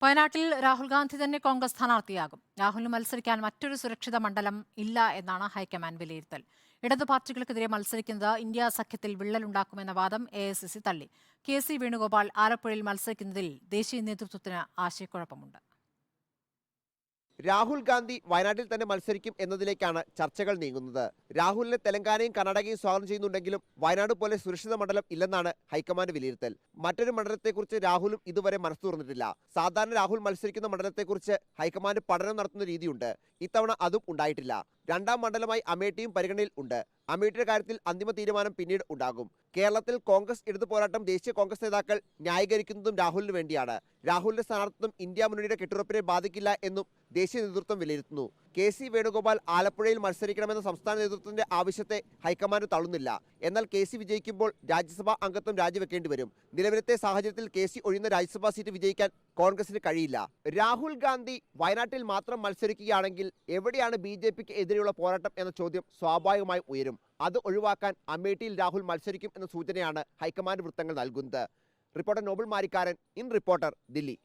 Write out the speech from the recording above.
വയനാട്ടിൽ രാഹുൽ ഗാന്ധി തന്നെ കോൺഗ്രസ് സ്ഥാനാർത്ഥിയാകും. രാഹുലിന് മത്സരിക്കാൻ മറ്റൊരു സുരക്ഷിത മണ്ഡലം ഇല്ല എന്നാണ് ഹൈക്കമാൻഡ് വിലയിരുത്തൽ. ഇടതു പാർട്ടികൾക്കെതിരെ മത്സരിക്കുന്നത് ഇന്ത്യ സഖ്യത്തിൽ വിള്ളലുണ്ടാക്കുമെന്ന വാദം AICC തള്ളി. KC വേണുഗോപാൽ ആലപ്പുഴയിൽ മത്സരിക്കുന്നതിൽ ദേശീയ നേതൃത്വത്തിന് ആശയക്കുഴപ്പമുണ്ട്. രാഹുൽ ഗാന്ധി വയനാട്ടിൽ തന്നെ മത്സരിക്കും എന്നതിലേക്കാണ് ചർച്ചകൾ നീങ്ങുന്നത്. രാഹുലിനെ തെലങ്കാനയും കർണാടകയും സ്വാഗതം ചെയ്യുന്നുണ്ടെങ്കിലും വയനാട് പോലെ സുരക്ഷിത മണ്ഡലം ഇല്ലെന്നാണ് ഹൈക്കമാൻഡ് വിലയിരുത്തൽ. മറ്റൊരു മണ്ഡലത്തെക്കുറിച്ച് രാഹുലും ഇതുവരെ മനസ്സ് തുറന്നിട്ടില്ല. സാധാരണ രാഹുൽ മത്സരിക്കുന്ന മണ്ഡലത്തെക്കുറിച്ച് ഹൈക്കമാൻഡ് പഠനം നടത്തുന്ന രീതിയുണ്ട്. ഇത്തവണ അതും ഉണ്ടായിട്ടില്ല. രണ്ടാം മണ്ഡലമായി അമേഠിയും പരിഗണനയിൽ ഉണ്ട്. അമേഠിയുടെ കാര്യത്തിൽ അന്തിമ തീരുമാനം പിന്നീട് ഉണ്ടാകും. കേരളത്തിൽ കോൺഗ്രസ് ഇടതു പോരാട്ടം ദേശീയ കോൺഗ്രസ് നേതാക്കൾ ന്യായീകരിക്കുന്നതും രാഹുലിന് വേണ്ടിയാണ്. രാഹുലിന്റെ സ്ഥാനാർത്ഥിത്വം ഇന്ത്യ മുന്നണിയുടെ കെട്ടുറപ്പിനെ ബാധിക്കില്ല എന്നും ദേശീയ നേതൃത്വം വിലയിരുത്തുന്നു. KC വേണുഗോപാൽ ആലപ്പുഴയിൽ മത്സരിക്കണമെന്ന സംസ്ഥാന നേതൃത്വത്തിന്റെ ആവശ്യത്തെ ഹൈക്കമാൻഡ് തള്ളുന്നില്ല. എന്നാൽ KC വിജയിക്കുമ്പോൾ രാജ്യസഭാ അംഗത്വം രാജിവെക്കേണ്ടി വരും. നിലവിലത്തെ സാഹചര്യത്തിൽ KC ഒഴിയുന്ന രാജ്യസഭാ സീറ്റ് വിജയിക്കാൻ കോൺഗ്രസിന് കഴിയില്ല. രാഹുൽ ഗാന്ധി വയനാട്ടിൽ മാത്രം മത്സരിക്കുകയാണെങ്കിൽ എവിടെയാണ് BJPക്ക് എതിരെയുള്ള പോരാട്ടം എന്ന ചോദ്യം സ്വാഭാവികമായും ഉയരും. അത് ഒഴിവാക്കാൻ അമേഠിയിൽ രാഹുൽ മത്സരിക്കും എന്ന സൂചനയാണ് ഹൈക്കമാൻഡ് വൃത്തങ്ങൾ നൽകുന്നത്. Reporter Noble Marikkaran, in reporter, Delhi.